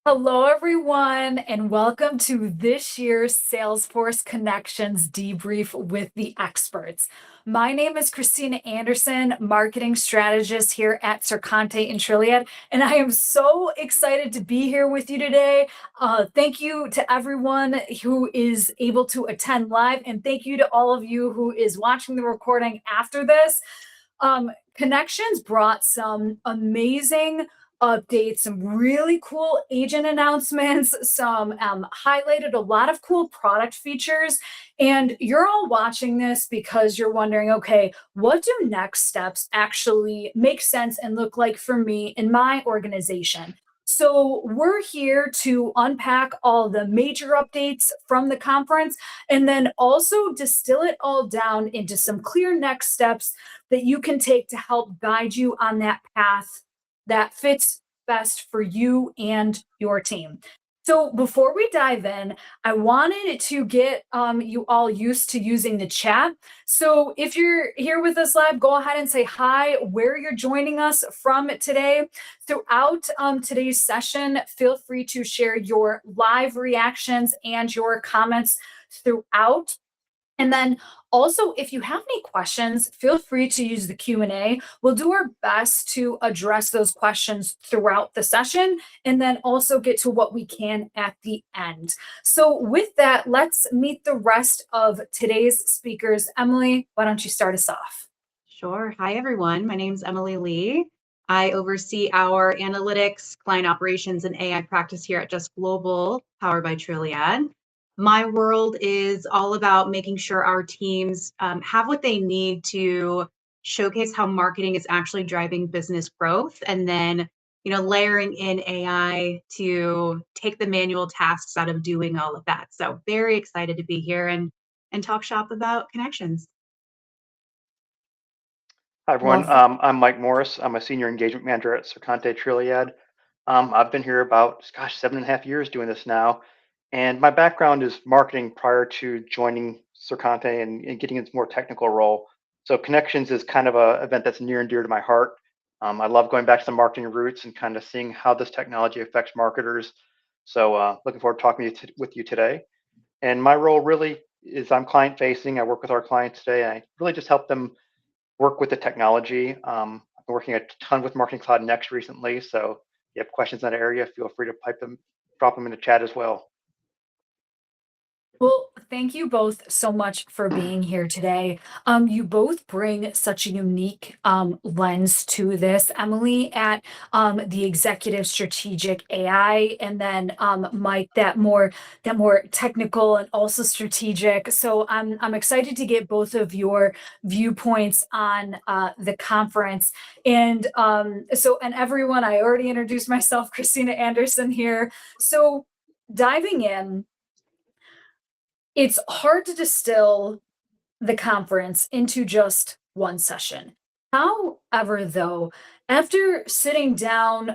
Hello, everyone, and welcome to this year's Salesforce Connections Debrief with the Experts. My name is Christina Anderson, marketing strategist here at Circante and Trilliad, and I am so excited to be here with you today. Thank you to everyone who is able to attend live, and thank you to all of you who is watching the recording after this. Connections brought some amazing updates, some really cool agent announcements, some highlighted a lot of cool product features. And you're all watching this because you're wondering, okay, what do next steps actually make sense and look like for me in my organization? So, we're here to unpack all the major updates from the conference and then also distill it all down into some clear next steps that you can take to help guide you on that path that fits best for you and your team. So before we dive in, I wanted to get you all used to using the chat. So if you're here with us live, go ahead and say hi, where you're joining us from today. Throughout today's session, feel free to share your live reactions and your comments throughout. And then also, if you have any questions, feel free to use the Q&A. We'll do our best to address those questions throughout the session and then also get to what we can at the end. So with that, let's meet the rest of today's speakers. Emily, why don't you start us off? Sure. Hi, everyone. My name is Emily Lee. I oversee our analytics, client operations, and AI practice here at Just Global, powered by Trilliad. My world is all about making sure our teams have what they need to showcase how marketing is actually driving business growth, and then layering in AI to take the manual tasks out of doing all of that. So very excited to be here and talk shop about connections. Hi, everyone. Love I'm Mike Morris. I'm a senior engagement manager at Circante Trilliad. I've been here about, 7.5 years doing this now. And my background is marketing prior to joining Circante and getting into more technical role. So Connections is kind of an event that's near and dear to my heart. I love going back to the marketing roots and kind of seeing how this technology affects marketers. So looking forward to talking with you today. And my role really is I'm client facing. I work with our clients today. I really just help them work with the technology. I've been working a ton with Marketing Cloud Next recently. So if you have questions in that area, feel free to drop them in the chat as well. Well, thank you both so much for being here today. You both bring such a unique lens to this. Emily at the executive strategic AI, and then Mike that more technical and also strategic. So I'm excited to get both of your viewpoints on the conference. And and everyone, I already introduced myself, Christina Anderson here. So diving in, it's hard to distill the conference into just one session. However, though, after sitting down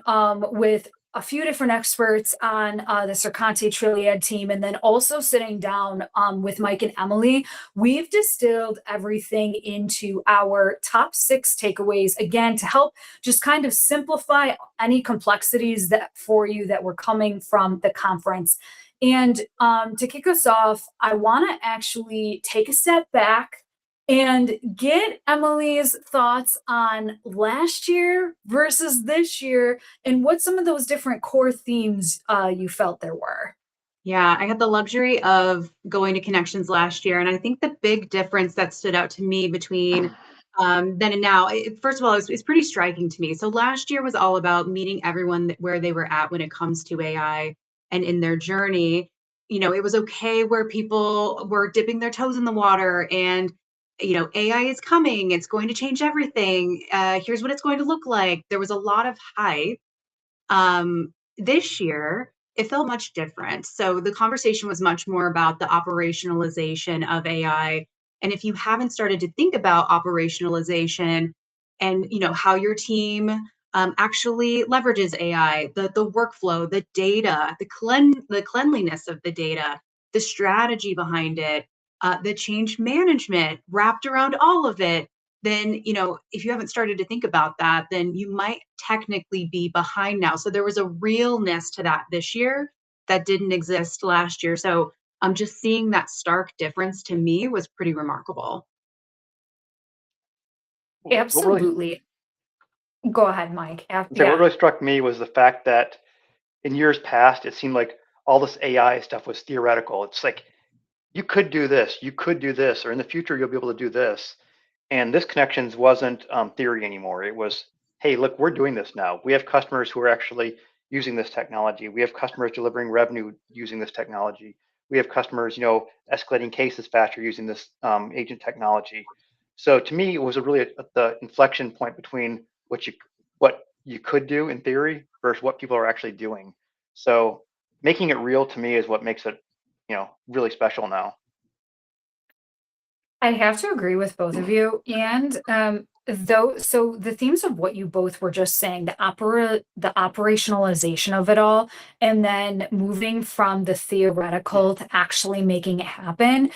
with a few different experts on the Circante Trilliad team, and then also sitting down with Mike and Emily, we've distilled everything into our top 6 takeaways, again, to help just kind of simplify any complexities that for you that were coming from the conference. And to kick us off, I want to actually take a step back and get Emily's thoughts on last year versus this year and what some of those different core themes you felt there were. Yeah, I had the luxury of going to Connections last year, and I think the big difference that stood out to me between then and now, first of all, it's pretty striking to me. So last year was all about meeting everyone where they were at when it comes to AI and in their journey. It was okay where people were dipping their toes in the water and AI is coming, it's going to change everything. Here's what it's going to look like. There was a lot of hype. This year, it felt much different. So the conversation was much more about the operationalization of AI. And if you haven't started to think about operationalization and how your team actually leverages AI, the workflow, the data, the cleanliness of the data, the strategy behind it, the change management wrapped around all of it, then, if you haven't started to think about that, then you might technically be behind now. So there was a realness to that this year that didn't exist last year. So I'm just seeing that stark difference to me was pretty remarkable. What really, Absolutely. Go ahead, Mike. what Yeah. really struck me was the fact that in years past, it seemed like all this AI stuff was theoretical. It's like you could do this, you could do this, or in the future you'll be able to do this. And this connections wasn't theory anymore. It was, hey, look, we're doing this now. We have customers who are actually using this technology. We have customers delivering revenue using this technology. We have customers, escalating cases faster using this agent technology. So to me, it was a really the inflection point between what you could do in theory versus what people are actually doing. So making it real to me is what makes it, really special now. I have to agree with both of you. And so the themes of what you both were just saying, the operationalization of it all, and then moving from the theoretical to actually making it happen.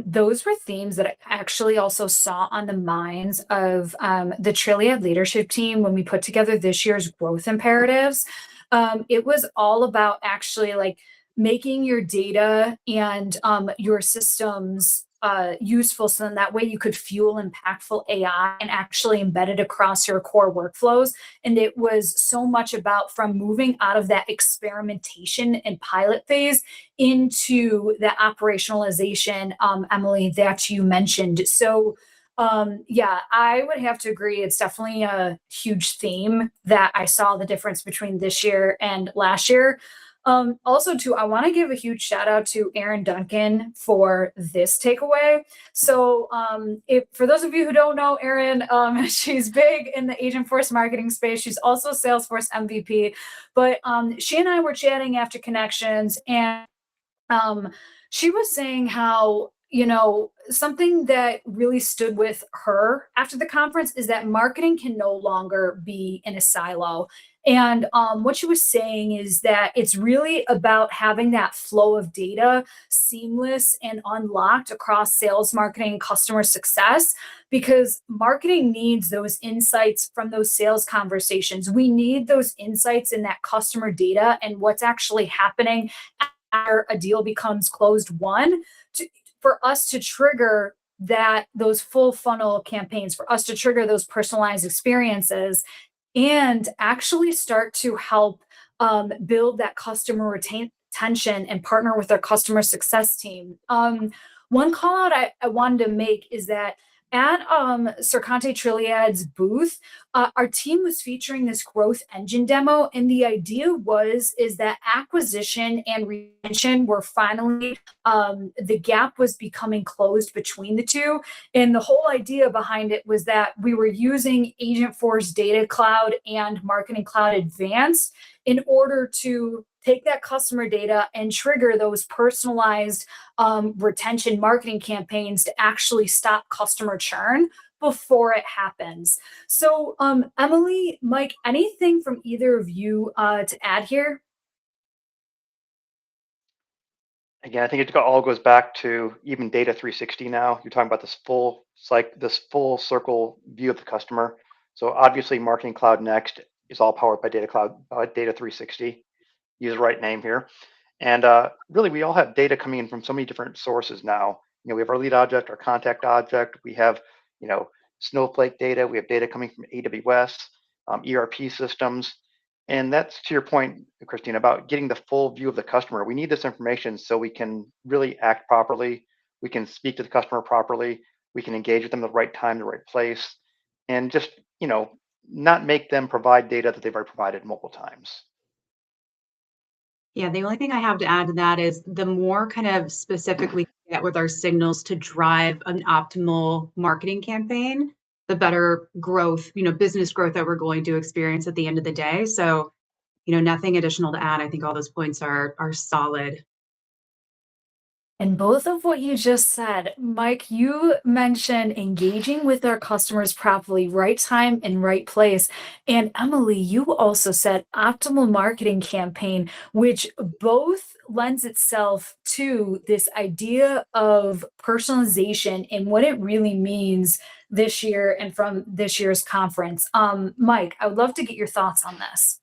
Those were themes that I actually also saw on the minds of the Trilliad leadership team when we put together this year's growth imperatives. It was all about actually like making your data and your systems useful so then that way you could fuel impactful AI and actually embed it across your core workflows. And it was so much about from moving out of that experimentation and pilot phase into the operationalization, Emily, that you mentioned. So yeah, I would have to agree. It's definitely a huge theme that I saw the difference between this year and last year. Also, too, I want to give a huge shout out to Erin Duncan for this takeaway. So, if for those of you who don't know Erin, she's big in the Agentforce marketing space. She's also Salesforce MVP. But she and I were chatting after Connections, and um, she was saying how, something that really stood with her after the conference is that marketing can no longer be in a silo. And what she was saying is that it's really about having that flow of data seamless and unlocked across sales, marketing, and customer success, because marketing needs those insights from those sales conversations. We need those insights in that customer data and what's actually happening after a deal becomes closed won to, for us to trigger that those full funnel campaigns, for us to trigger those personalized experiences and actually start to help build that customer retention and partner with our customer success team. One call out I wanted to make is that at Circante Trilliad's booth, our team was featuring this growth engine demo, and the idea is that acquisition and retention were finally the gap was becoming closed between the two, and the whole idea behind it was that we were using Agentforce Data Cloud and Marketing Cloud Advanced in order to take that customer data and trigger those personalized retention marketing campaigns to actually stop customer churn before it happens. So, Emily, Mike, anything from either of you to add here? Again, I think it all goes back to even data 360 now. You're talking about this full circle view of the customer. So obviously Marketing Cloud Next is all powered by Data 360. Use the right name here. And really, we all have data coming in from so many different sources now. We have our lead object, our contact object. We have, you know, Snowflake data. We have data coming from AWS, ERP systems. And that's to your point, Christine, about getting the full view of the customer. We need this information so we can really act properly. We can speak to the customer properly. We can engage with them at the right time, the right place, and just, not make them provide data that they've already provided multiple times. Yeah, the only thing I have to add to that is the more kind of specific we get with our signals to drive an optimal marketing campaign, the better growth, business growth that we're going to experience at the end of the day. So, nothing additional to add. I think all those points are solid. And both of what you just said, Mike, you mentioned engaging with our customers properly, right time and right place. And Emily, you also said optimal marketing campaign, which both lends itself to this idea of personalization and what it really means this year and from this year's conference. Mike, I would love to get your thoughts on this.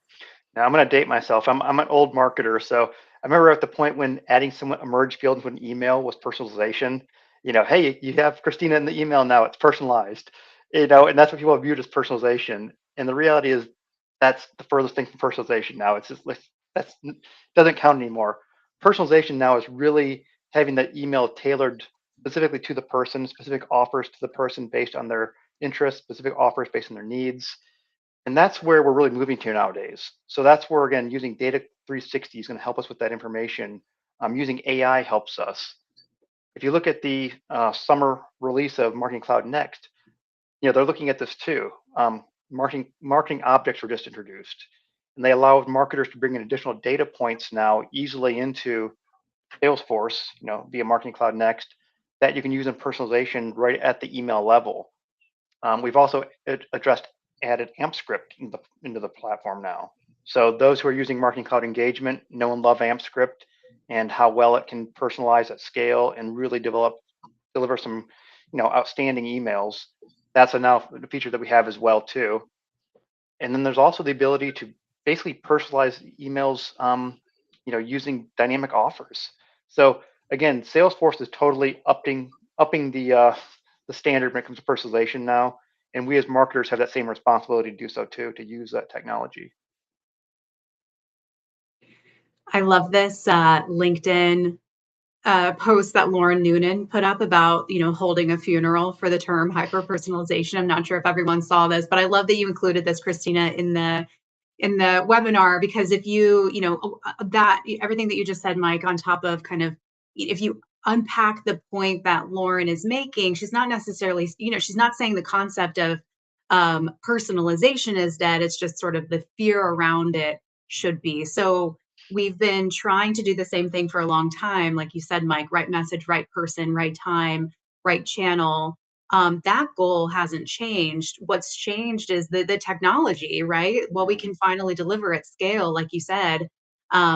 Now I'm going to date myself. I'm an old marketer, so I remember at the point when adding some a merge field into an email was personalization. Hey, you have Christina in the email now; it's personalized. And that's what people viewed as personalization. And the reality is, that's the furthest thing from personalization now. It's just like that's doesn't count anymore. Personalization now is really having that email tailored specifically to the person, specific offers to the person based on their interests, specific offers based on their needs, and that's where we're really moving to nowadays. So that's where, again, using Data 360 is going to help us with that information. Using AI helps us. If you look at the summer release of Marketing Cloud Next, they're looking at this too. Marketing objects were just introduced, and they allow marketers to bring in additional data points now easily into Salesforce, via Marketing Cloud Next, that you can use in personalization right at the email level. We've also addressed added AMP script into the platform now. So those who are using Marketing Cloud Engagement know and love AMP script and how well it can personalize at scale and really deliver some outstanding emails. That's now the feature that we have as well too. And then there's also the ability to basically personalize emails, using dynamic offers. So again, Salesforce is totally upping the standard when it comes to personalization now, and we as marketers have that same responsibility to do so too, to use that technology. I love this LinkedIn post that Lauren Noonan put up about, holding a funeral for the term hyper personalization. I'm not sure if everyone saw this, but I love that you included this, Christina, in the webinar, because if that everything that you just said, Mike, on top of kind of, if you unpack the point that Lauren is making, she's not necessarily, she's not saying the concept of personalization is dead. It's just sort of the fear around it should be. So we've been trying to do the same thing for a long time. Like you said, Mike, right message, right person, right time, right channel. That goal hasn't changed. What's changed is the technology, right? Well, we can finally deliver at scale, like you said,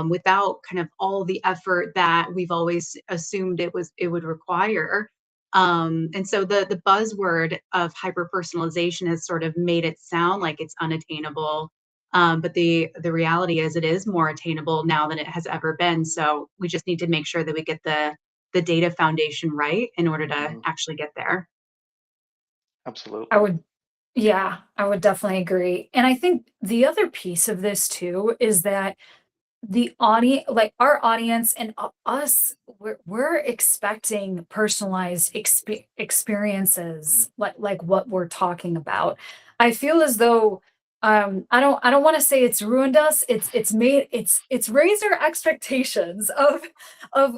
without kind of all the effort that we've always assumed it would require. And so the buzzword of hyper personalization has sort of made it sound like it's unattainable. But the reality is it is more attainable now than it has ever been. So we just need to make sure that we get the data foundation right in order to Mhm. actually get there. I Absolutely. would, yeah, I would definitely agree. And I think the other piece of this too is that the audience, like our audience and us, we're expecting personalized experiences like what we're talking about. I feel as though I don't want to say it's ruined us. It's raised our expectations of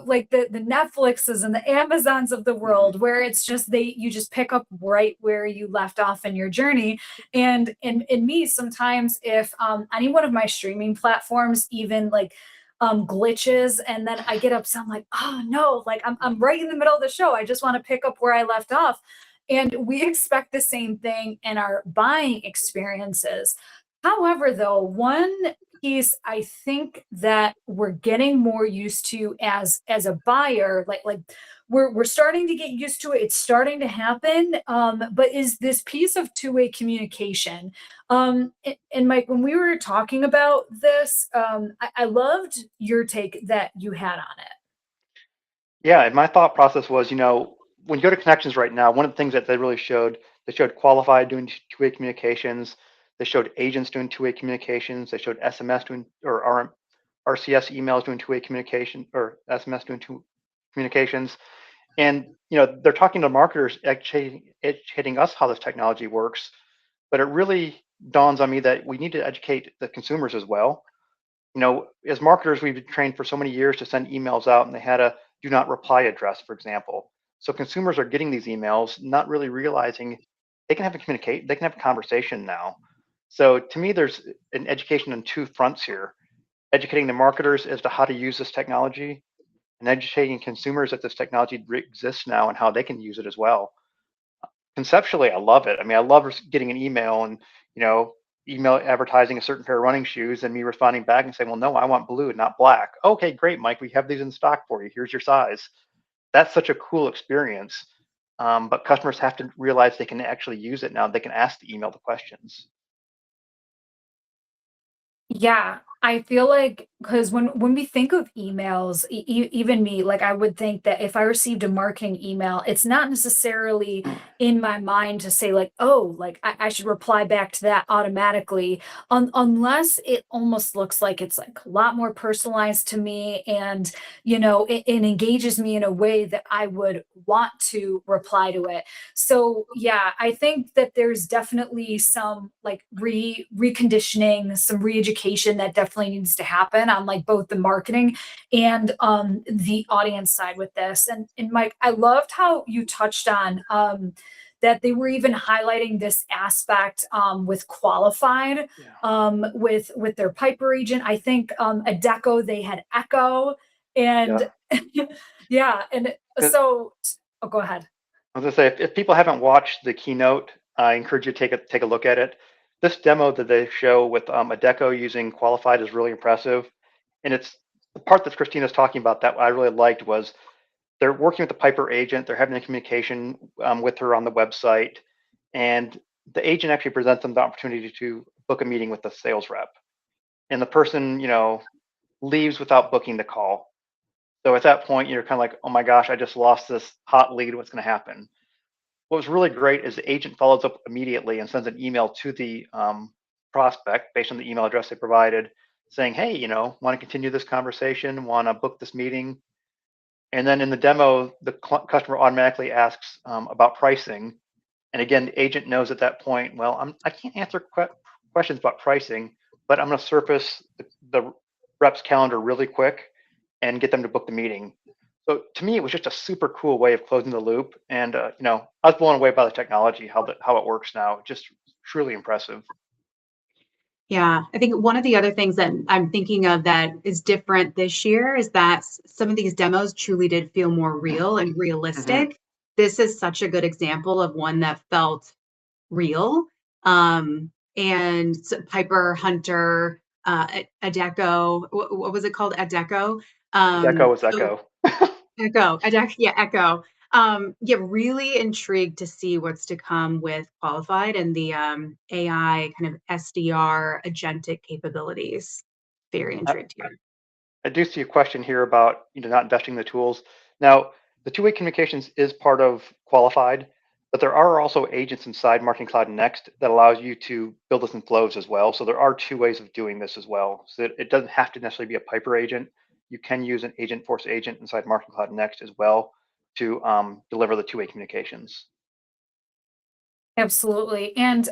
like the Netflixes and the Amazons of the Mhm. world, where it's just you just pick up right where you left off in your journey. And in me, sometimes if any one of my streaming platforms even like glitches and then I get upset, I'm like, oh no, like I'm right in the middle of the show. I just want to pick up where I left off. And we expect the same thing in our buying experiences. However, though, one piece I think that we're getting more used to as a buyer, like we're starting to get used to it. It's starting to happen. But is this piece of two-way communication? And Mike, when we were talking about this, I loved your take that you had on it. Yeah, and my thought process was, when you go to connections right now, one of the things that they showed qualified doing two-way communications. They showed agents doing two-way communications. They showed SMS doing, or RCS emails doing two-way communication, or SMS doing two communications. And they're talking to marketers, actually educating us how this technology works. But it really dawns on me that we need to educate the consumers as well. As marketers, we've been trained for so many years to send emails out, and they had a do not reply address, for example. So consumers are getting these emails, not really realizing they can have a conversation now. So to me, there's an education on two fronts here: educating the marketers as to how to use this technology, and educating consumers that this technology exists now and how they can use it as well. Conceptually, I love it. I mean, I love getting an email and, you know, email advertising a certain pair of running shoes and me responding back and saying, well, no, I want blue, not black. Okay, great, Mike. We have these in stock for you. Here's your size. That's such a cool experience. But customers have to realize they can actually use it now. They can ask the email the questions. Yeah, I feel like because when we think of emails, even me, like I would think that if I received a marketing email, it's not necessarily in my mind to say like, oh, like I should reply back to that automatically, unless it almost looks like it's like a lot more personalized to me, and it engages me in a way that I would want to reply to it. So yeah, I think that there's definitely some like reconditioning, some re-education that definitely needs to happen on like both the marketing and the audience side with this. And Mike, I loved how you touched on that they were even highlighting this aspect with qualified Yeah. with their Piper agent. I think Adecco they had Echo, and Yeah. yeah, and so oh, go ahead. I was gonna say, if people haven't watched the keynote, I encourage you to take a look at it. This demo that they show with Adecco using Qualified is really impressive, and it's the part that Christina's talking about that I really liked was they're working with the Piper agent, they're having a communication with her on the website, and the agent actually presents them the opportunity to book a meeting with the sales rep, and the person, leaves without booking the call. So at that point, you're kind of like, oh my gosh, I just lost this hot lead. What's going to happen? What was really great is the agent follows up immediately and sends an email to the prospect based on the email address they provided, saying, "Hey, want to continue this conversation? Want to book this meeting?" And then in the demo, the customer automatically asks about pricing. And again, the agent knows at that point, well, I can't answer questions about pricing, but I'm going to surface the rep's calendar really quick and get them to book the meeting. So to me, it was just a super cool way of closing the loop. And I was blown away by the technology, how it works now. Just truly impressive. Yeah, I think one of the other things that I'm thinking of that is different this year is that some of these demos truly did feel more real and Hmm. realistic. This is such a good example of one that felt real. And Piper, Hunter, Adecco, what was it called? Adecco. Echo is So Echo. Echo, yeah, Echo. Yeah, really intrigued to see what's to come with Qualified and the AI kind of SDR agentic capabilities. Very intrigued here. I do see a question here about not investing in the tools. Now, the two-way communications is part of Qualified, but there are also agents inside Marketing Cloud Next that allows you to build this in flows as well. So there are two ways of doing this as well. So it doesn't have to necessarily be a Piper agent. You can use an Agent Force agent inside Marketing Cloud Next as well to deliver the two-way communications. Absolutely. And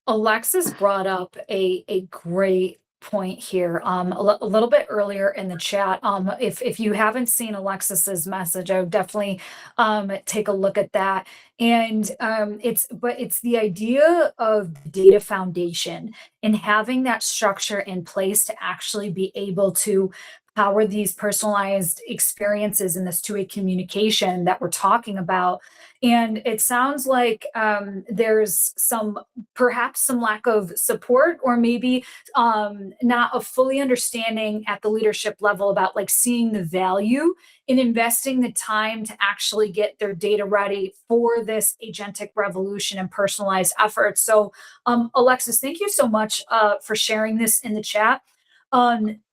Alexis brought up a great point here a little bit earlier in the chat. If you haven't seen Alexis's message, I would definitely take a look at that. And it's the idea of the data foundation and having that structure in place to actually be able to power these personalized experiences in this two-way communication that we're talking about. And it sounds like there's perhaps some lack of support, or maybe not a fully understanding at the leadership level about like seeing the value in investing the time to actually get their data ready for this agentic revolution and personalized efforts. So, Alexis, thank you so much for sharing this in the chat.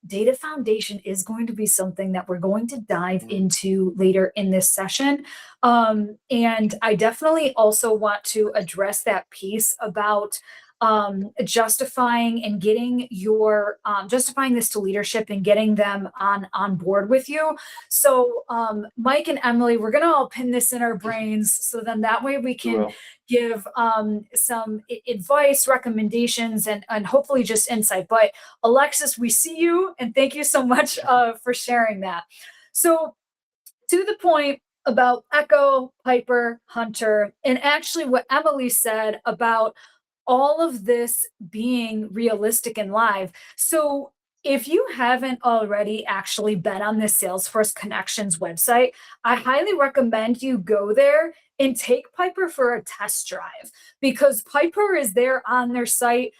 Data foundation is going to be something that we're going to dive Mm. into later in this session. And I definitely also want to address that piece about justifying and getting justifying this to leadership and getting them on board with you. So Mike and Emily, we're gonna all pin this in our brains, so then that way we We can will. give some advice, recommendations, and hopefully just insight. But Alexis, we see you, and thank you so much for sharing that. So to the point about Echo, Piper, Hunter, and actually what Emily said about all of this being realistic and live. So if you haven't already actually been on this Salesforce Connections website, I highly recommend you go there and take Piper for a test drive because Piper is there on their site.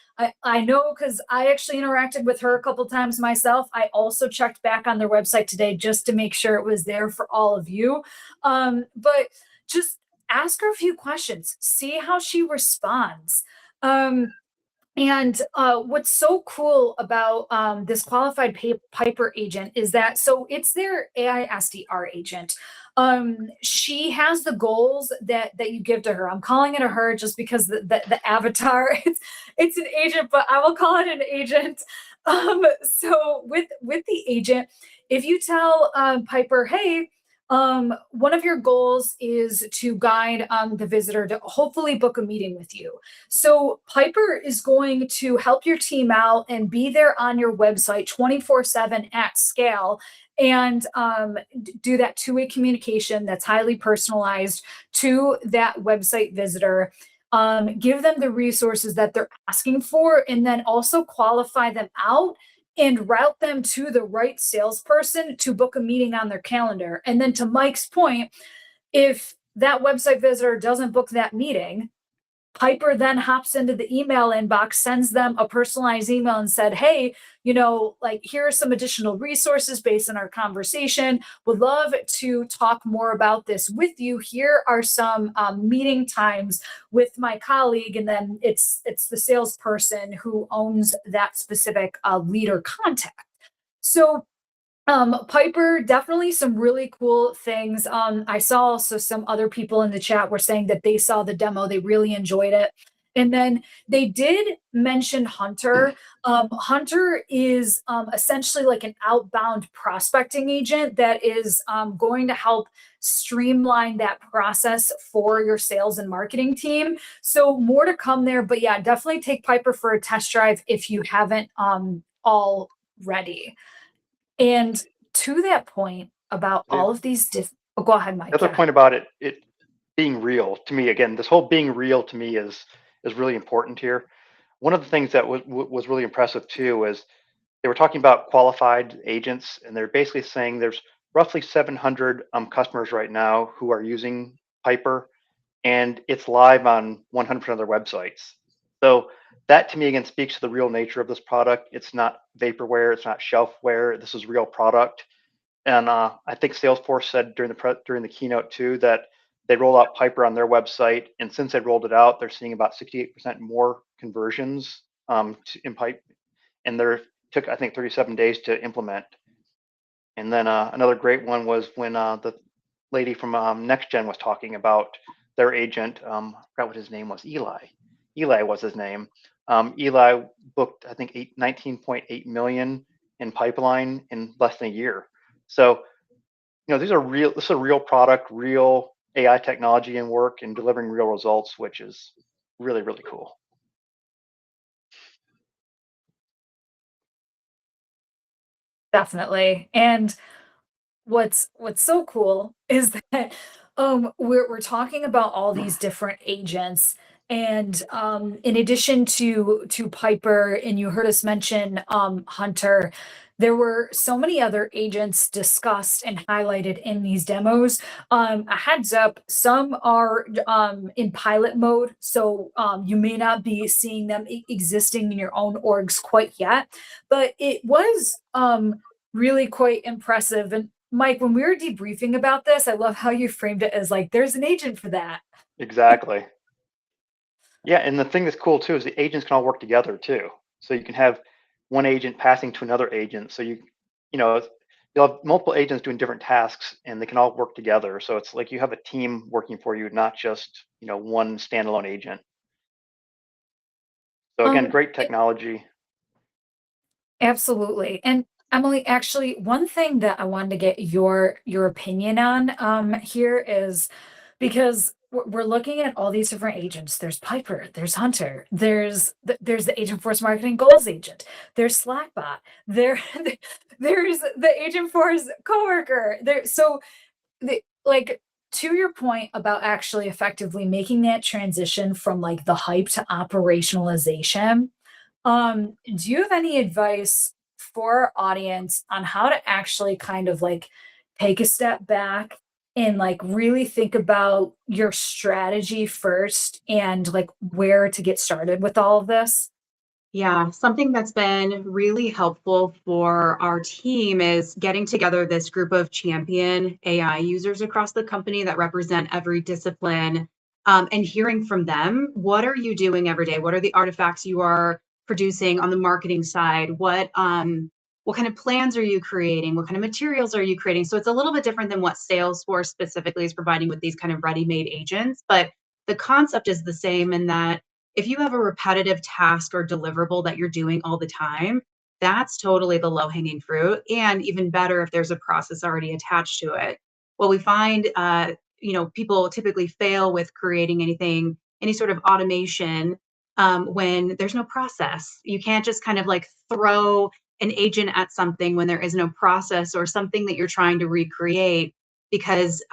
I know because I actually interacted with her a couple times myself. I also checked back on their website today just to make sure it was there for all of you. But just ask her a few questions, see how she responds. Um, and what's so cool about this qualified Piper agent is that so it's their AI SDR agent. She has the goals that you give to her. I'm calling it a her just because the avatar it's an agent, but I will call it an agent. So with the agent, if you tell Piper, hey, one of your goals is to guide the visitor to hopefully book a meeting with you. So Piper is going to help your team out and be there on your website 24/7 at scale and do that two-way communication that's highly personalized to that website visitor. Give them the resources that they're asking for, and then also qualify them out and route them to the right salesperson to book a meeting on their calendar. And then to Mike's point, if that website visitor doesn't book that meeting, Piper then hops into the email inbox, sends them a personalized email and said, hey, like here are some additional resources based on our conversation. Would love to talk more about this with you. Here are some meeting times with my colleague. And then it's the salesperson who owns that specific lead or contact. So Piper, definitely some really cool things. I saw also some other people in the chat were saying that they saw the demo, they really enjoyed it. And then they did mention Hunter. Hunter is essentially like an outbound prospecting agent that is going to help streamline that process for your sales and marketing team. So more to come there, but yeah, definitely take Piper for a test drive if you haven't already. And to that point about The all of these oh, go ahead, Mike. other Yeah. point about it being real to me, again, this whole being real to me is really important here. One of the things that was really impressive too is they were talking about qualified agents, and they're basically saying there's roughly 700 customers right now who are using Piper, and it's live on 100% of their websites. So that to me again speaks to the real nature of this product. It's not vaporware, it's not shelfware. This is real product. And I think Salesforce said during the keynote too that they roll out Piper on their website, and since they rolled it out, they're seeing about 68% more conversions in Pipe, and they took I think 37 days to implement. And then another great one was when the lady from NextGen was talking about their agent. I forgot what his name was. Eli. Eli was his name. Eli booked I think 19.8 million in pipeline in less than a year. So these are real. This is a real product, real AI technology in work, and delivering real results, which is really really cool. Definitely. And what's so cool is that we're talking about all these different agents and in addition to Piper, and you heard us mention Hunter, there were so many other agents discussed and highlighted in these demos. A heads up, some are in pilot mode, so you may not be seeing them existing in your own orgs quite yet, but it was really quite impressive. And Mike, when we were debriefing about this, I love how you framed it as like, there's an agent for that. Exactly. Yeah, and the thing that's cool too is the agents can all work together too. So you can have one agent passing to another agent. So you know, you'll have multiple agents doing different tasks, and they can all work together. So it's like you have a team working for you, not just one standalone agent. So again, Um, great technology. Absolutely. And Emily, actually, one thing that I wanted to get your opinion on here is because we're looking at all these different agents. There's Piper, there's Hunter, there's the Agent Force Marketing Goals agent, there's Slackbot, there there's the Agent Force coworker. So like to your point about actually effectively making that transition from like the hype to operationalization, do you have any advice for our audience on how to actually kind of like take a step back and like really think about your strategy first and like where to get started with all of this? Yeah, something that's been really helpful for our team is getting together this group of champion AI users across the company that represent every discipline, and hearing from them. What are you doing every day? What are the artifacts you are producing on the marketing side? What kind of plans are you creating? What kind of materials are you creating? So it's a little bit different than what Salesforce specifically is providing with these kind of ready-made agents, but the concept is the same in that if you have a repetitive task or deliverable that you're doing all the time, that's totally the low hanging fruit. And even better if there's a process already attached to it. What we find, people typically fail with creating any sort of automation when there's no process. You can't just kind of like throw an agent at something when there is no process or something that you're trying to recreate because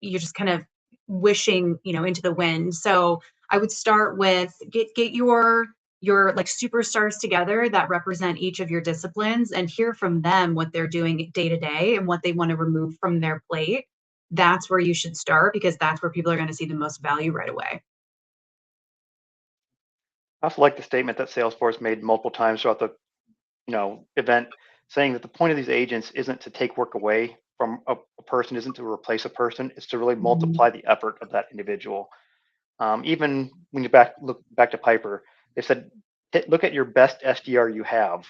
you're just kind of wishing, into the wind. So I would start with get your like superstars together that represent each of your disciplines and hear from them what they're doing day to day and what they want to remove from their plate. That's where you should start because that's where people are going to see the most value right away. I also like the statement that Salesforce made multiple times throughout the event, saying that the point of these agents isn't to take work away from a person, isn't to replace a person, it's to really Mhm. multiply the effort of that individual. Even when you look back to Piper, they said, look at your best SDR you have,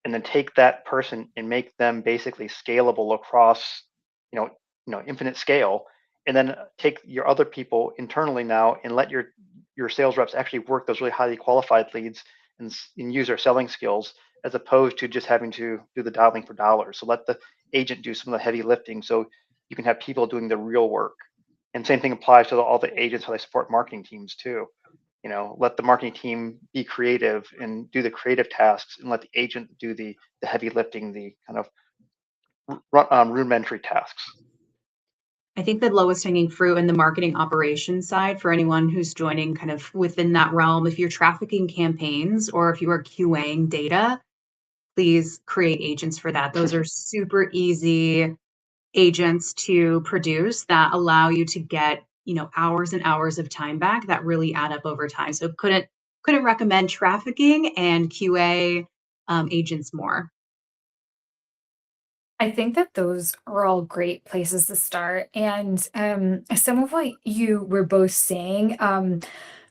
and then take that person and make them basically scalable across, you know, infinite scale, and then take your other people internally now and let your sales reps actually work those really highly qualified leads and use their selling skills as opposed to just having to do the dialing for dollars. So let the agent do some of the heavy lifting so you can have people doing the real work. And same thing applies to all the agents how they support marketing teams too. Let the marketing team be creative and do the creative tasks and let the agent do the heavy lifting, the kind of rudimentary tasks. I think the lowest hanging fruit in the marketing operations side for anyone who's joining kind of within that realm, if you're trafficking campaigns or if you are QAing data, please create agents for that. Those are super easy agents to produce that allow you to get, hours and hours of time back that really add up over time. So couldn't recommend trafficking and QA agents more. I think that those are all great places to start. And some of what you were both saying,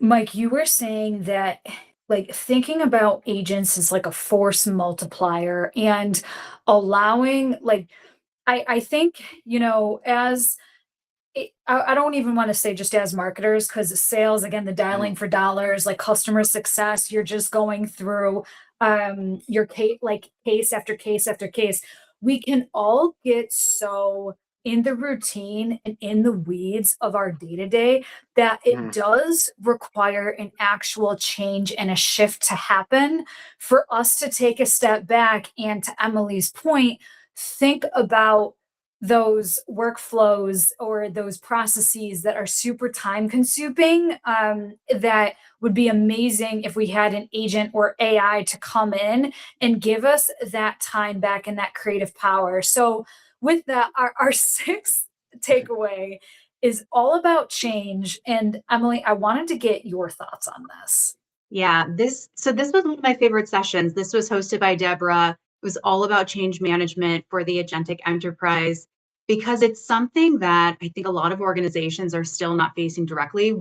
Mike, you were saying that like thinking about agents is like a force multiplier and allowing like I think, as I don't even want to say just as marketers because sales, again, the Mhm. dialing for dollars, like customer success, you're just going through your case, like case after case after case. We can all get so in the routine and in the weeds of our day to day that it Mhm. does require an actual change and a shift to happen for us to take a step back and, to Emily's point, think about those workflows or those processes that are super time consuming, that would be amazing if we had an agent or AI to come in and give us that time back and that creative power. So, with that, our sixth takeaway is all about change. And Emily, I wanted to get your thoughts on this. Yeah, this was one of my favorite sessions. This was hosted by Deborah. It was all about change management for the agentic enterprise because it's something that I think a lot of organizations are still not facing directly.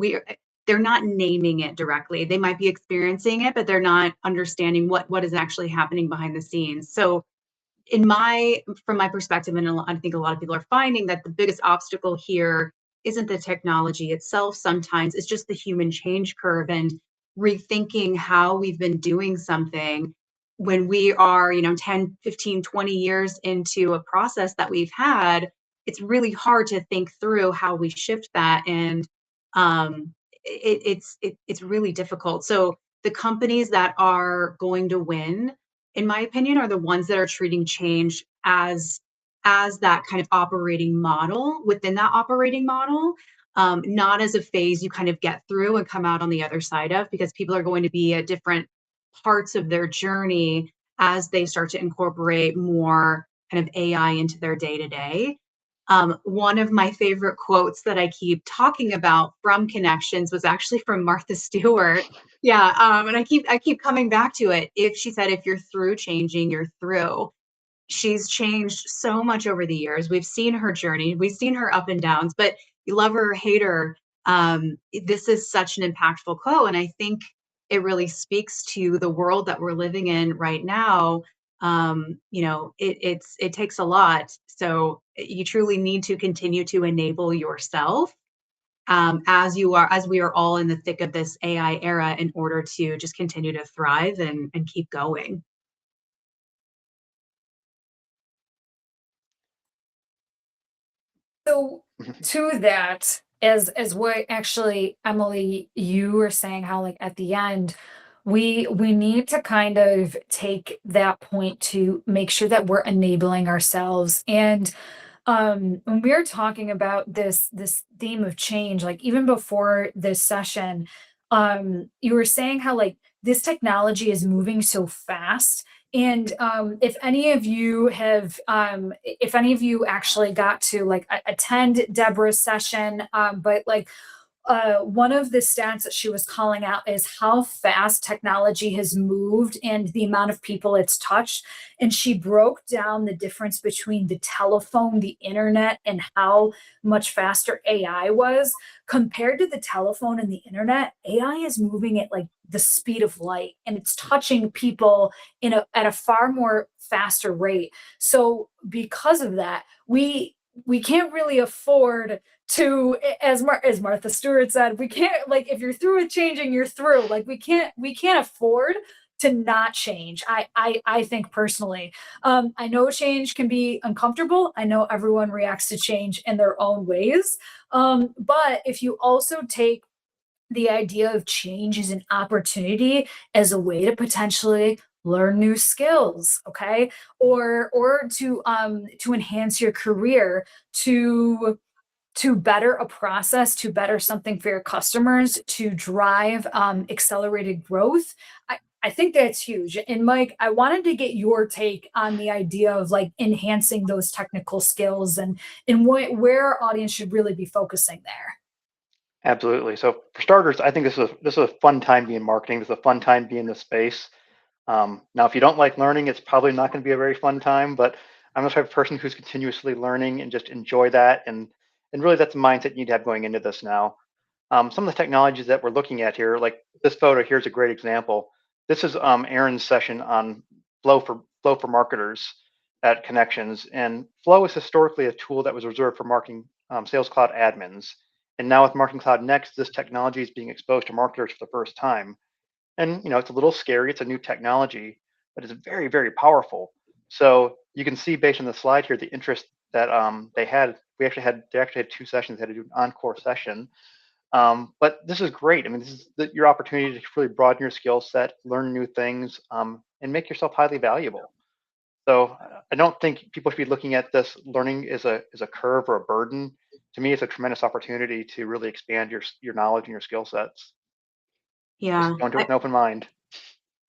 They're not naming it directly. They might be experiencing it, but they're not understanding what is actually happening behind the scenes. So from my perspective, and I think a lot of people are finding that the biggest obstacle here isn't the technology itself sometimes, it's just the human change curve and rethinking how we've been doing something when we are, 10, 15, 20 years into a process that we've had. It's really hard to think through how we shift that, and it's really difficult. So the companies that are going to win, in my opinion, are the ones that are treating change as that kind of operating model within that operating model, not as a phase you kind of get through and come out on the other side of, because people are going to be at different parts of their journey as they start to incorporate more kind of AI into their day to day. One of my favorite quotes that I keep talking about from Connections was actually from Martha Stewart. Yeah, and I keep coming back to it. If she said, if you're through changing, you're through. She's changed so much over the years. We've seen her journey, we've seen her up and downs, but you love her or hate her, this is such an impactful quote. And I think it really speaks to the world that we're living in right now. It takes a lot. So you truly need to continue to enable yourself, as we are all in the thick of this AI era, in order to just continue to thrive and keep going. So to that, as what actually, Emily, you were saying how like at the end, we need to kind of take that point to make sure that we're enabling ourselves. And when we were talking about this theme of change, like even before this session, you were saying how like this technology is moving so fast. And if any of you have if any of you actually got to like attend Deborah's session, but like one of the stats that she was calling out is how fast technology has moved and the amount of people it's touched. And she broke down the difference between the telephone, the internet, and how much faster AI was. Compared to the telephone and the internet, AI is moving at like the speed of light, and it's touching people at a far more faster rate. So because of that, we can't really afford to, as Martha Stewart said, we can't, like, if you're through with changing, you're through. Like we can't afford to not change. I think personally, I know change can be uncomfortable. I know everyone reacts to change in their own ways. But if you also take the idea of change as an opportunity, as a way to potentially learn new skills, okay, or to enhance your career, to better a process, to better something for your customers, to drive accelerated growth. I think that's huge. And Mike, I wanted to get your take on the idea of like enhancing those technical skills, and where our audience should really be focusing there. Absolutely. So for starters, I think this is a fun time being marketing. This is a fun time being in this space. Now, if you don't like learning, it's probably not going to be a very fun time. But I'm the type of person who's continuously learning and just enjoy that. And really, that's the mindset you need to have going into this now. Some of the technologies that we're looking at here, like this photo here, is a great example. This is Aaron's session on flow for marketers at Connections, and Flow is historically a tool that was reserved for marketing Sales Cloud admins. And now with Marketing Cloud Next, this technology is being exposed to marketers for the first time. And it's a little scary. It's a new technology, but it's very, very powerful. So you can see based on the slide here the interest that they had. They actually had two sessions. They had to do an encore session, but this is great. I mean, this is your opportunity to really broaden your skill set, learn new things, and make yourself highly valuable. So I don't think people should be looking at this learning as a curve or a burden. To me, it's a tremendous opportunity to really expand your knowledge and your skill sets. Just Yeah. go into it with an open mind.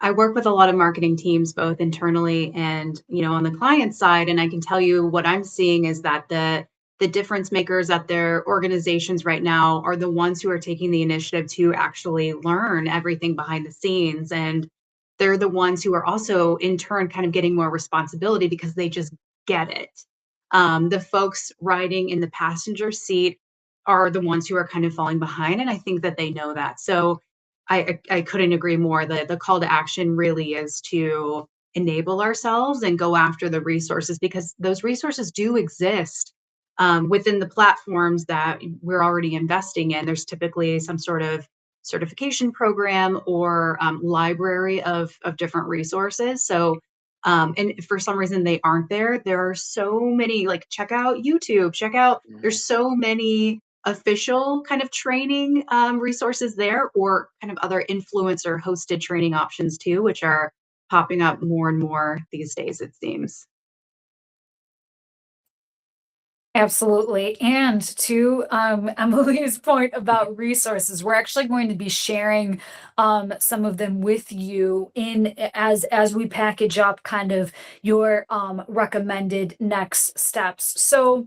I work with a lot of marketing teams, both internally and, on the client side. And I can tell you what I'm seeing is that the difference makers at their organizations right now are the ones who are taking the initiative to actually learn everything behind the scenes. And they're the ones who are also in turn kind of getting more responsibility because they just get it. The folks riding in the passenger seat are the ones who are kind of falling behind. And I think that they know that. So I couldn't agree more. The call to action really is to enable ourselves and go after the resources, because those resources do exist within the platforms that we're already investing in. There's typically some sort of certification program or library of different resources. So, and for some reason they aren't there. There are so many, like, check out YouTube, Mhm. there's so many official kind of training resources there, or kind of other influencer hosted training options too, which are popping up more and more these days, it seems. Absolutely. And to Emily's point about resources, we're actually going to be sharing some of them with you in as we package up kind of your recommended next steps. So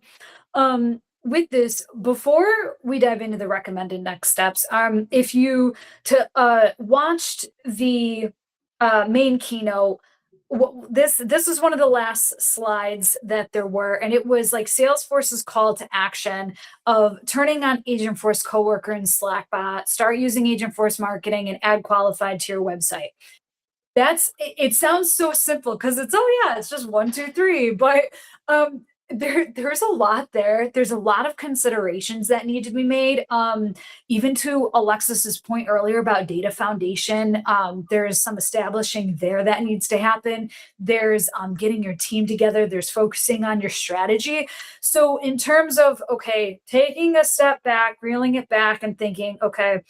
with this, before we dive into the recommended next steps, if you to watched the main keynote, this is one of the last slides that there were, and it was like Salesforce's call to action of turning on Agentforce Coworker and Slackbot, start using Agentforce marketing, and add qualified to your website. It sounds so simple because it's, "Oh, yeah, it's just 1, 2, 3," but, there's a lot there. There's a lot of considerations that need to be made, even to Alexis's point earlier about data foundation, there's some establishing there that needs to happen. There's, getting your team together, there's focusing on your strategy. So in terms of, okay, taking a step back, reeling it back and thinking, "Okay,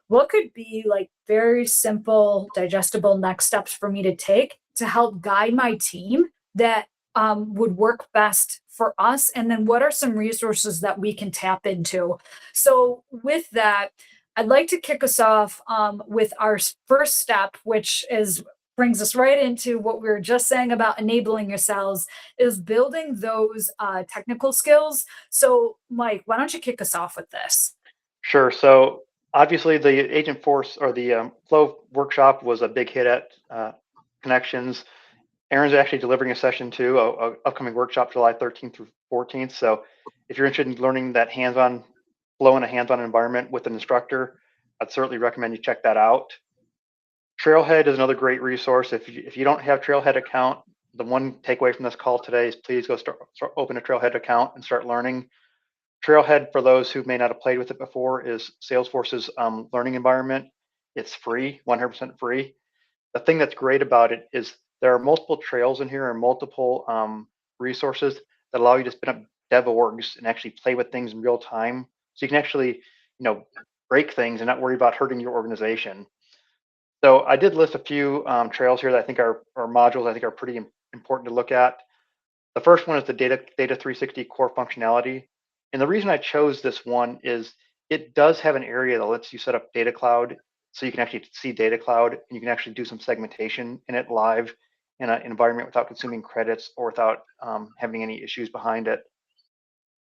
what could be like very simple, digestible next steps for me to take to help guide my team that would work best for us? And then what are some resources that we can tap into?" So, with that, I'd like to kick us off with our first step, which is brings us right into what we were just saying about enabling yourselves is building those technical skills. So Mike, why don't you kick us off with this? Sure. So obviously, the Agent Force or the Flow workshop was a big hit at Connections. Aaron's actually delivering a session too, a upcoming workshop July 13th through 14th. So if you're interested in learning that hands-on flow in a hands-on environment with an instructor, I'd certainly recommend you check that out. Trailhead is another great resource. If you don't have Trailhead account, the one takeaway from this call today is please go start open a Trailhead account and start learning. Trailhead, for those who may not have played with it before, is Salesforce's learning environment. It's free, 100% free. The thing that's great about it is there are multiple trails in here and multiple resources that allow you to spin up dev orgs and actually play with things in real time. So you can actually, break things and not worry about hurting your organization. So I did list a few trails here that I think are or modules I think are pretty important to look at. The first one is the Data 360 core functionality. And the reason I chose this one is it does have an area that lets you set up Data Cloud so you can actually see Data Cloud and you can actually do some segmentation in it live in an environment without consuming credits or without having any issues behind it.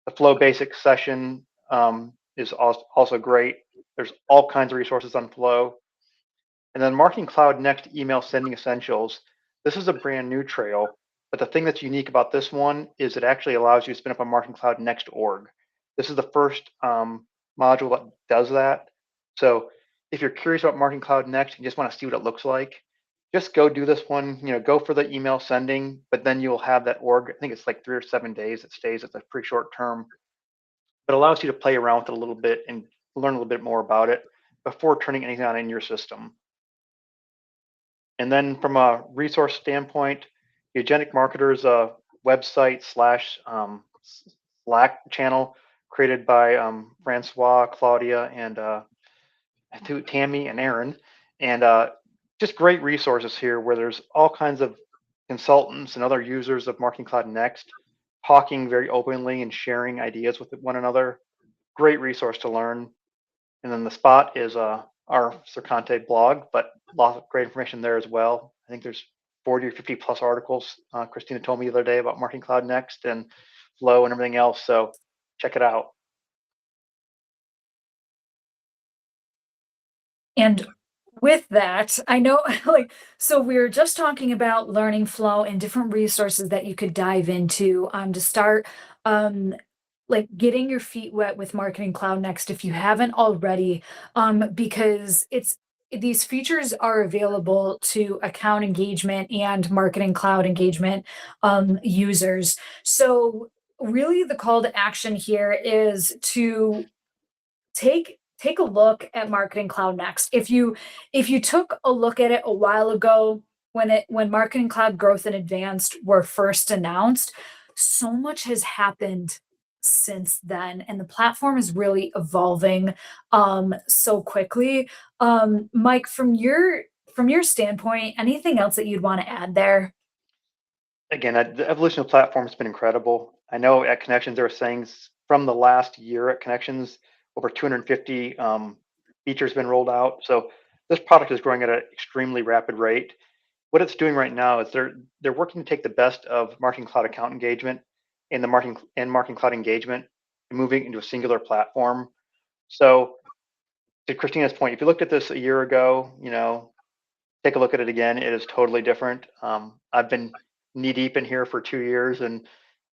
The Flow Basic session is also great. There's all kinds of resources on Flow. And then Marketing Cloud Next Email Sending Essentials. This is a brand new trail, but the thing that's unique about this one is it actually allows you to spin up a Marketing Cloud Next org. This is the first module that does that. So if you're curious about Marketing Cloud Next and just want to see what it looks like, just go do this one. Go for the email sending, but then you'll have that org. I think it's like 3 or 7 days. It stays. It's a pretty short term, but allows you to play around with it a little bit and learn a little bit more about it before turning anything on in your system. And then from a resource standpoint, the Agentic Marketers website slash Slack channel created by Francois, Claudia, and Tammy and Aaron. And just great resources here where there's all kinds of consultants and other users of Marketing Cloud Next talking very openly and sharing ideas with one another. Great resource to learn. And then the spot is our Sercante blog, but lots of great information there as well. I think there's 40 or 50 plus articles. Christina told me the other day about Marketing Cloud Next and Flow and everything else. So check it out. And with that, I know like so we are just talking about learning flow and different resources that you could dive into to start um like getting your feet wet with Marketing Cloud Next if you haven't already, because these features are available to account engagement and Marketing Cloud engagement users. So really the call to action here is to take a look at Marketing Cloud Next. If you took a look at it a while ago when Marketing Cloud Growth and Advanced were first announced, so much has happened since then and the platform is really evolving so quickly. Mike, from your standpoint, anything else that you'd want to add there? Again, the evolution of the platform has been incredible. I know at Connections they were saying from the last year at Connections, over 250 features been rolled out. So this product is growing at an extremely rapid rate. What it's doing right now is they're working to take the best of Marketing Cloud account engagement and the Marketing Cloud engagement and moving into a singular platform. So to Christina's point, if you looked at this a year ago, take a look at it again. It is totally different. I've been knee deep in here for 2 years and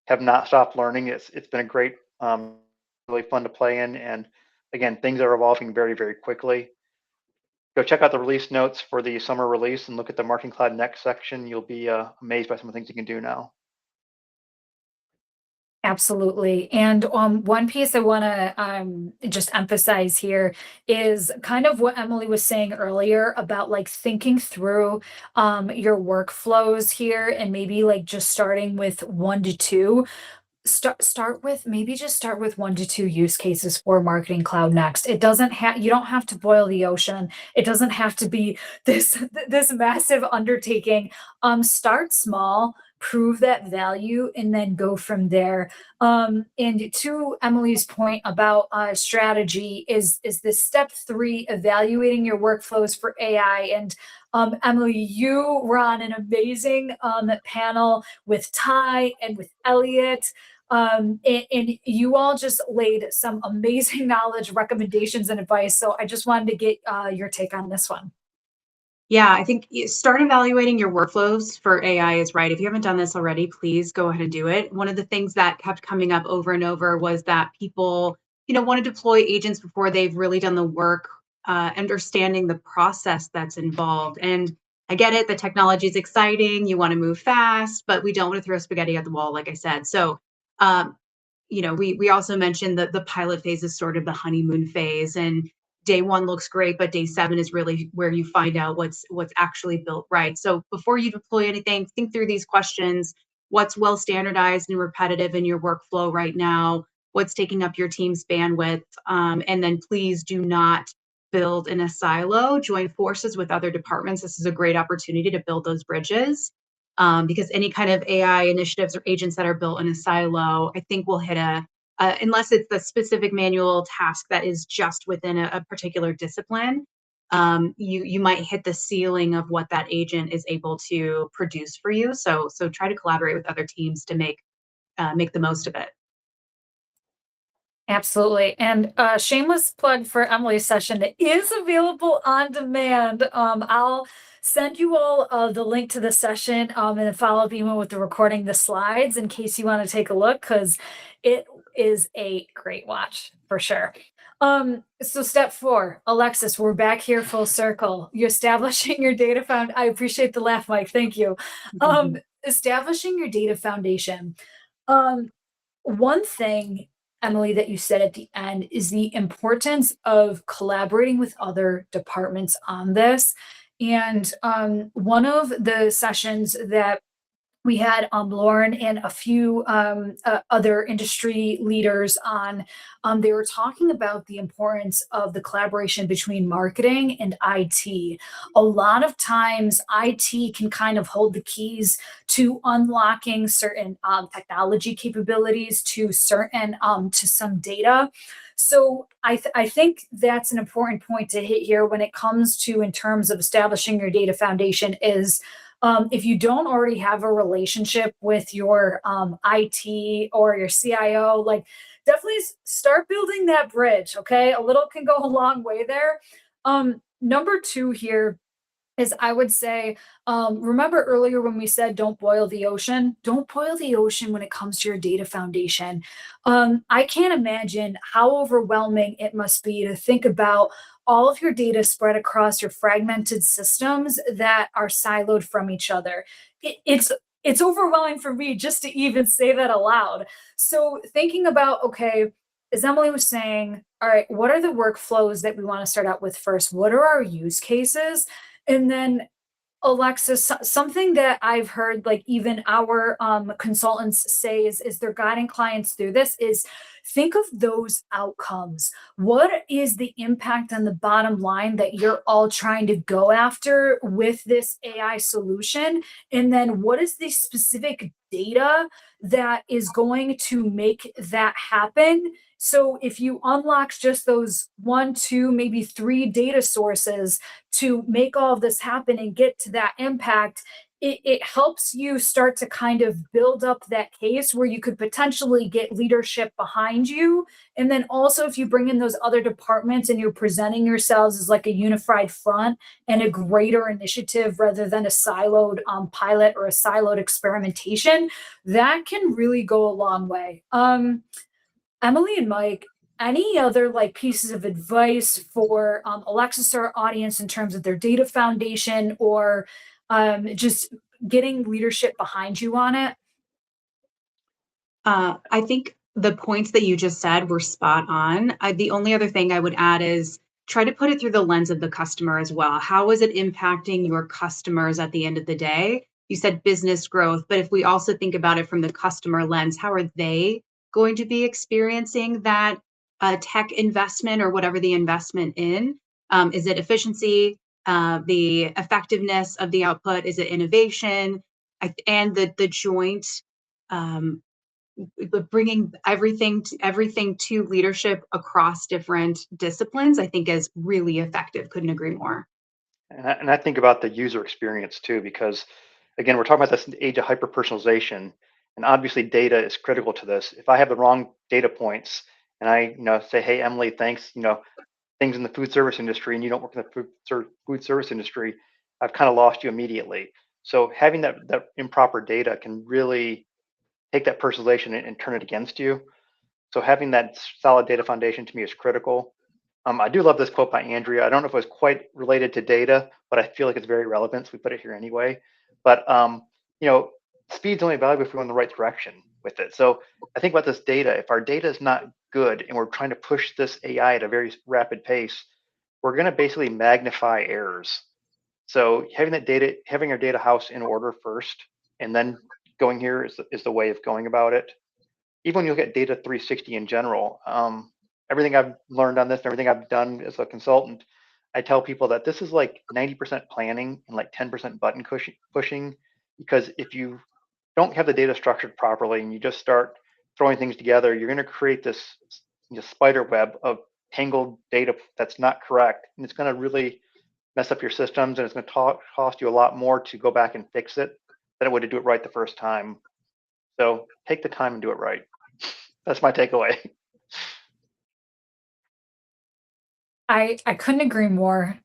have not stopped learning. It's been a great, really fun to play in. And again, things are evolving very, very quickly. Go check out the release notes for the summer release and look at the Marketing Cloud Next section. You'll be amazed by some of the things you can do now. Absolutely. And one piece I want to just emphasize here is kind of what Emily was saying earlier about like thinking through your workflows here and maybe like just starting with 1 to 2. Start with maybe just start with 1 to 2 use cases for Marketing Cloud Next. It doesn't have you don't have to boil the ocean. It doesn't have to be this massive undertaking. Start small, prove that value, and then go from there. And to Emily's point about strategy is this step 3, evaluating your workflows for AI. And Emily, you were on an amazing panel with Ty and with Elliot. And you all just laid some amazing knowledge, recommendations, and advice. So I just wanted to get your take on this one. Yeah, I think start evaluating your workflows for AI is right. If you haven't done this already, please go ahead and do it. One of the things that kept coming up over and over was that people, want to deploy agents before they've really done the work, understanding the process that's involved. And I get it, the technology is exciting, you want to move fast, but we don't want to throw spaghetti at the wall, like I said. So, we also mentioned that the pilot phase is sort of the honeymoon phase, and day 1 looks great, but day 7 is really where you find out what's actually built right. So before you deploy anything, think through these questions. What's well standardized and repetitive in your workflow right now? What's taking up your team's bandwidth? And then please do not build in a silo. Join forces with other departments. This is a great opportunity to build those bridges. Because any kind of AI initiatives or agents that are built in a silo, I think will hit unless it's the specific manual task that is just within a particular discipline, you might hit the ceiling of what that agent is able to produce for you. So try to collaborate with other teams to make the most of it. Absolutely. And shameless plug for Emily's session. It is available on demand. I'll send you all the link to the session and a follow-up email with the recording, the slides, in case you want to take a look, because it is a great watch for sure. So step 4, Alexis, we're back here full circle. You're establishing your data I appreciate the laugh, Mike. Thank you. Establishing your data foundation. One thing, Emily, that you said at the end is the importance of collaborating with other departments on this. And one of the sessions that we had Lauren and a few other industry leaders on. They were talking about the importance of the collaboration between marketing and IT. A lot of times, IT can kind of hold the keys to unlocking certain technology capabilities to some data. So I think that's an important point to hit here when it comes to in terms of establishing your data foundation is if you don't already have a relationship with your IT or your CIO, like definitely start building that bridge. Okay. A little can go a long way there. Number 2 here is I would say, remember earlier when we said don't boil the ocean? Don't boil the ocean when it comes to your data foundation. I can't imagine how overwhelming it must be to think about all of your data spread across your fragmented systems that are siloed from each other. It's overwhelming for me just to even say that aloud. So thinking about, okay, as Emily was saying, all right, what are the workflows that we want to start out with first? What are our use cases? And then Alexis, something that I've heard, like even our consultants say is they're guiding clients through this is think of those outcomes. What is the impact on the bottom line that you're all trying to go after with this AI solution? And then what is the specific data that is going to make that happen. So if you unlock just those one, two, maybe three data sources to make all of this happen and get to that impact, it helps you start to kind of build up that case where you could potentially get leadership behind you. And then also, if you bring in those other departments and you're presenting yourselves as like a unified front and a greater initiative rather than a siloed pilot or a siloed experimentation, that can really go a long way. Emily and Mike, any other like pieces of advice for Alexis, our audience, in terms of their data foundation or just getting leadership behind you on it? I think the points that you just said were spot on. The only other thing I would add is try to put it through the lens of the customer as well. How is it impacting your customers at the end of the day? You said business growth, but if we also think about it from the customer lens, how are they going to be experiencing that tech investment or whatever the investment in? Is it efficiency, the effectiveness of the output? Is it innovation? And the joint um, but bringing everything to leadership across different disciplines, I think is really effective. Couldn't agree more. And I think about the user experience too, because again, we're talking about this age of hyper personalization, and obviously data is critical to this. If I have the wrong data points and I, say, hey, Emily, thanks, things in the food service industry, and you don't work in the food service industry, I've kind of lost you immediately. So having that improper data can really take that personalization and turn it against you. So having that solid data foundation to me is critical. I do love this quote by Andrea. I don't know if it was quite related to data, but I feel like it's very relevant, so we put it here anyway. But you know, speed's only valuable if we go in the right direction with it. So I think about this data. If our data is not good and we're trying to push this AI at a very rapid pace, we're going to basically magnify errors. So having that data, having our data house in order first, and then going here is the way of going about it. Even when you look at data 360 in general, everything I've learned on this and everything I've done as a consultant, I tell people that this is like 90% planning and like 10% button pushing. Because if you don't have the data structured properly and you just start throwing things together, you're going to create this spider web of tangled data that's not correct. And it's going to really mess up your systems, and it's going to cost you a lot more to go back and fix it than it would to do it right the first time. So take the time and do it right. That's my takeaway. I couldn't agree more.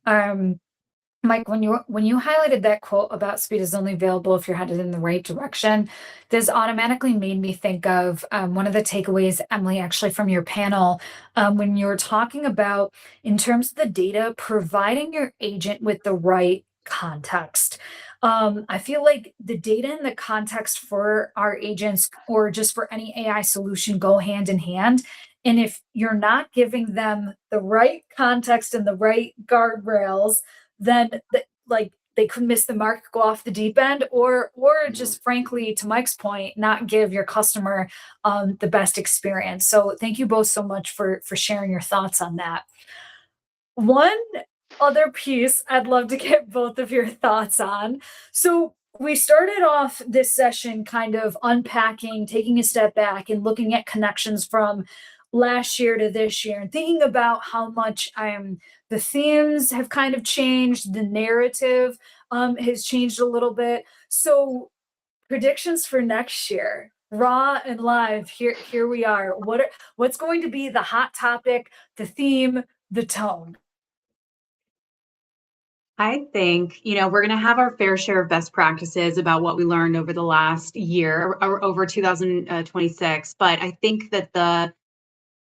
Mike, when you highlighted that quote about speed is only available if you're headed in the right direction, this automatically made me think of one of the takeaways, Emily, actually from your panel, when you were talking about in terms of the data, providing your agent with the right context. I feel like the data and the context for our agents or just for any AI solution go hand in hand. And if you're not giving them the right context and the right guardrails, then like they could miss the mark, go off the deep end, or Mhm. just frankly, to Mike's point, not give your customer the best experience. So thank you both so much for sharing your thoughts on that. One other piece I'd love to get both of your thoughts on. So we started off this session kind of unpacking, taking a step back and looking at connections from last year to this year and thinking about how much the themes have kind of changed, the narrative has changed a little bit. So predictions for next year, raw and live, here we are. What's going to be the hot topic, the theme, the tone? I think, we're going to have our fair share of best practices about what we learned over the last year or over 2026. But I think that the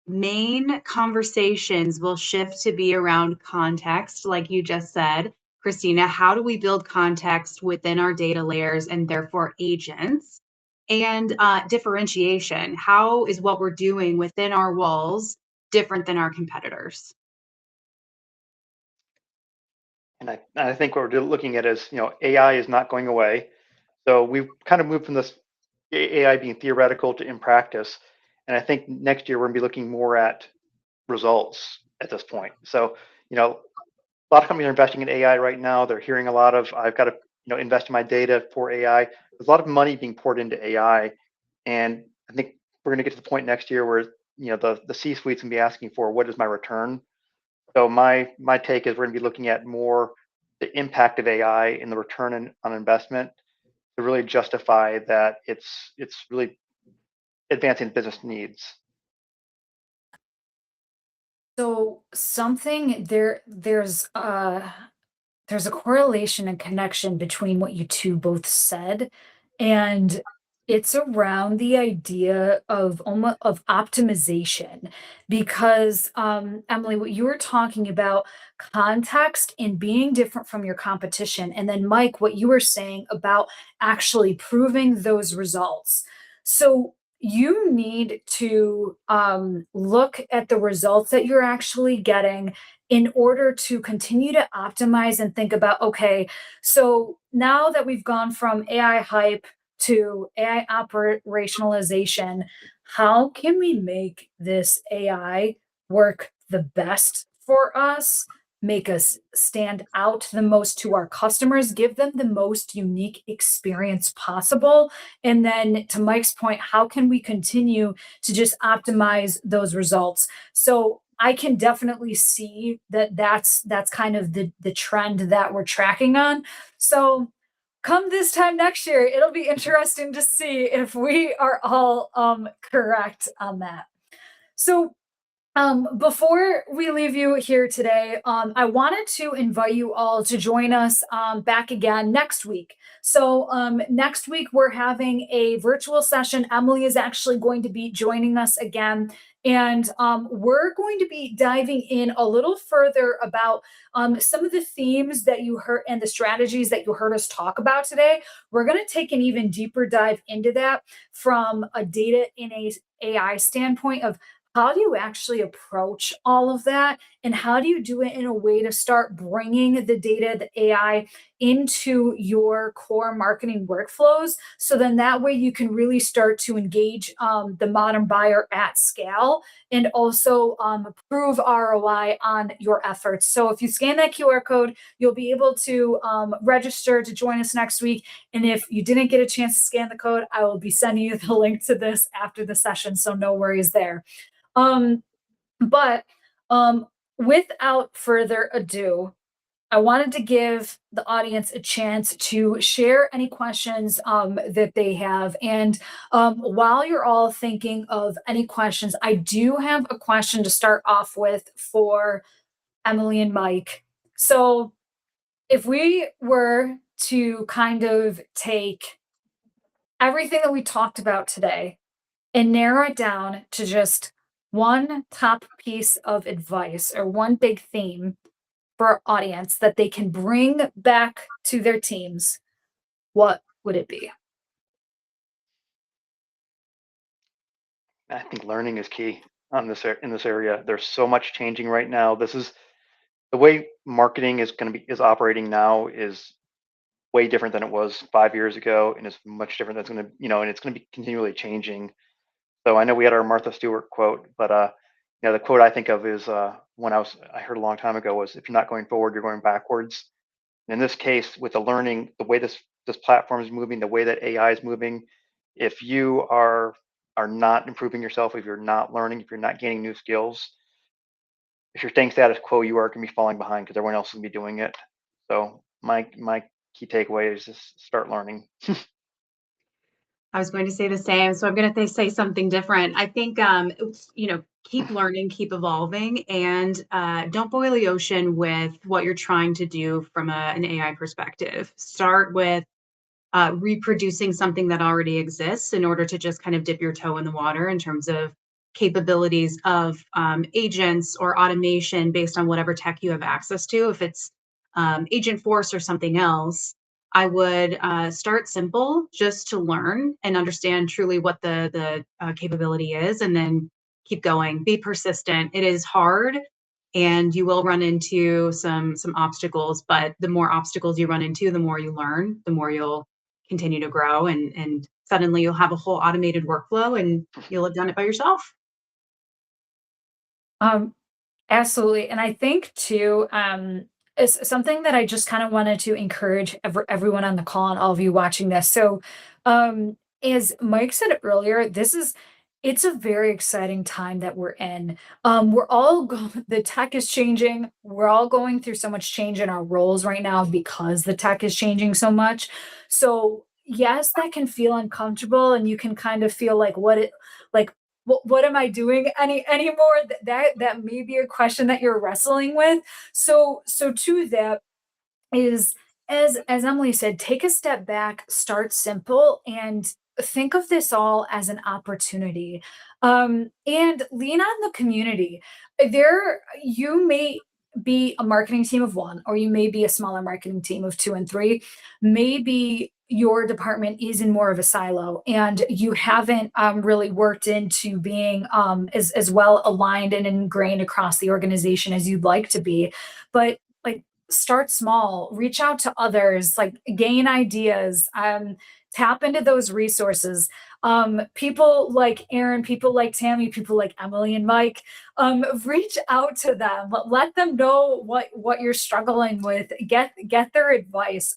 main conversations will shift to be around context, like you just said, Christina. How do we build context within our data layers and therefore agents? And differentiation. How is what we're doing within our walls different than our competitors? And I think what we're looking at is, AI is not going away. So we've kind of moved from this AI being theoretical to in practice. And I think next year we're going to be looking more at results at this point. So, a lot of companies are investing in AI right now. They're hearing a lot of, I've got to, invest in my data for AI. there's a lot of money being poured into AI, and I think we're going to get to the point next year where the C-suite's going to be asking for what is my return. So my take is we're going to be looking at more the impact of AI and the return on investment to really justify that it's really advancing business needs. So something there's a correlation and connection between what you two both said, and it's around the idea of of optimization. Because Emily, what you were talking about, context and being different from your competition, and then Mike, what you were saying about actually proving those results. So you need to look at the results that you're actually getting in order to continue to optimize and think about, okay, so now that we've gone from AI hype to AI operationalization, how can we make this AI work the best for us, make us stand out the most to our customers, give them the most unique experience possible? And then to Mike's point, how can we continue to just optimize those results? So I can definitely see that that's kind of the trend that we're tracking on. So come this time next year, it'll be interesting to see if we are all correct on that. So before we leave you here today, I wanted to invite you all to join us back again next week. So, next week, we're having a virtual session. Emily is actually going to be joining us again. And we're going to be diving in a little further about some of the themes that you heard and the strategies that you heard us talk about today. We're going to take an even deeper dive into that from a data in a AI standpoint of how do you actually approach all of that, and how do you do it in a way to start bringing the data, the AI into your core marketing workflows, so then that way you can really start to engage the modern buyer at scale, and also prove ROI on your efforts. So if you scan that QR code, you'll be able to register to join us next week. And if you didn't get a chance to scan the code, I will be sending you the link to this after the session, so no worries there. Um, but without further ado, I wanted to give the audience a chance to share any questions that they have. And while you're all thinking of any questions, I do have a question to start off with for Emily and Mike. So, if we were to kind of take everything that we talked about today and narrow it down to just one top piece of advice or one big theme for our audience that they can bring back to their teams, what would it be? I think learning is key on in this area. There's so much changing right now. This is the way marketing is going to be is operating now is way different than it was 5 years ago, and it's much different. That's going to and it's going to be continually changing. So I know we had our Martha Stewart quote, but the quote I think of is when I heard a long time ago was, "If you're not going forward, you're going backwards." In this case, with the learning, the way this platform is moving, the way that AI is moving, if you are not improving yourself, if you're not learning, if you're not gaining new skills, if you're staying status quo, you are going to be falling behind because everyone else is going to be doing it. So my key takeaway is just start learning. I was going to say the same, so I'm going to say something different. I think, keep learning, keep evolving, and don't boil the ocean with what you're trying to do from an AI perspective. Start with reproducing something that already exists in order to just kind of dip your toe in the water in terms of capabilities of agents or automation based on whatever tech you have access to. If it's Agent Force or something else, I would start simple just to learn and understand truly what the capability is, and then keep going. Be persistent. It is hard, and you will run into some obstacles. But the more obstacles you run into, the more you learn, the more you'll continue to grow, and suddenly you'll have a whole automated workflow, and you'll have done it by yourself. Um, Absolutely. And I think too, is something that I just kind of wanted to encourage everyone on the call and all of you watching this. So, as Mike said earlier, it's a very exciting time that we're in. We're all going, the tech is changing. We're all going through so much change in our roles right now because the tech is changing so much. So, yes, that can feel uncomfortable, and you can kind of feel like like what am I doing anymore? That may be a question that you're wrestling with. So to that is, as Emily said, take a step back, start simple, and think of this all as an opportunity. And lean on the community. There, you may be a marketing team of one, or you may be a smaller marketing team of two and three. Maybe your department is in more of a silo, and you haven't really worked into being as well aligned and ingrained across the organization as you'd like to be. But like, start small, reach out to others, like gain ideas, tap into those resources. People like Aaron, people like Tammy, people like Emily and Mike, reach out to them, let them know what you're struggling with, get their advice.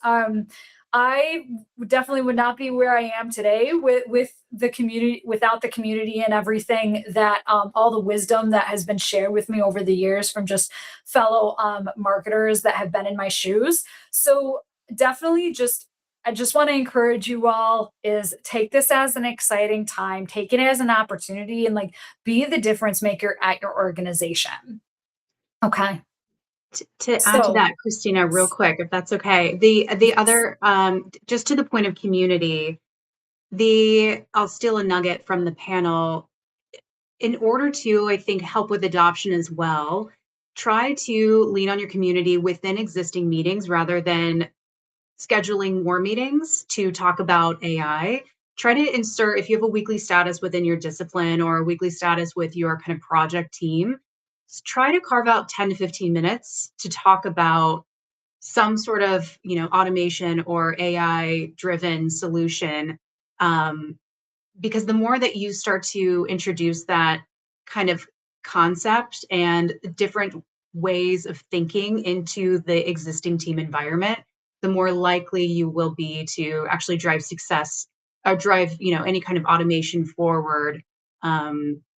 I definitely would not be where I am today with the community, without the community and everything that all the wisdom that has been shared with me over the years from just fellow marketers that have been in my shoes. So definitely just, I just want to encourage you all is take this as an exciting time, take it as an opportunity, and like be the difference maker at your organization. Okay. To add to So that, Christina, real quick, if that's okay. The other, just to the point of community, I'll steal a nugget from the panel. In order to, I think, help with adoption as well, try to lean on your community within existing meetings rather than scheduling more meetings to talk about AI. Try to insert, if you have a weekly status within your discipline or a weekly status with your kind of project team, try to carve out 10 to 15 minutes to talk about some sort of, automation or AI driven solution. Because the more that you start to introduce that kind of concept and different ways of thinking into the existing team environment, the more likely you will be to actually drive success or drive, any kind of automation forward,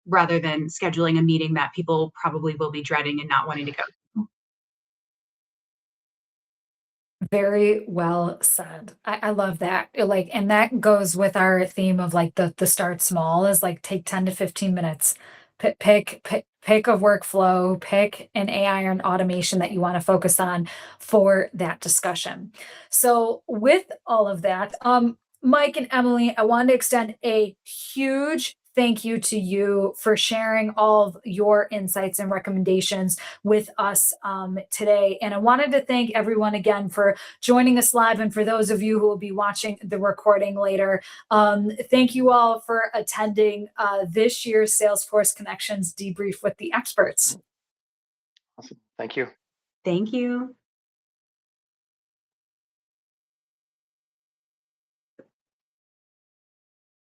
rather than scheduling a meeting that people probably will be dreading and not wanting to go. very well said. I love that. Like, and that goes with our theme of like the start small is like take 10 to 15 minutes. Pick a workflow, pick an AI or an automation that you want to focus on for that discussion. So with all of that, Mike and Emily, I want to extend a huge thank you to you for sharing all of your insights and recommendations with us today. And I wanted to thank everyone again for joining us live. And for those of you who will be watching the recording later, thank you all for attending this year's Salesforce Connections Debrief with the Experts. Awesome. Thank you. Thank you.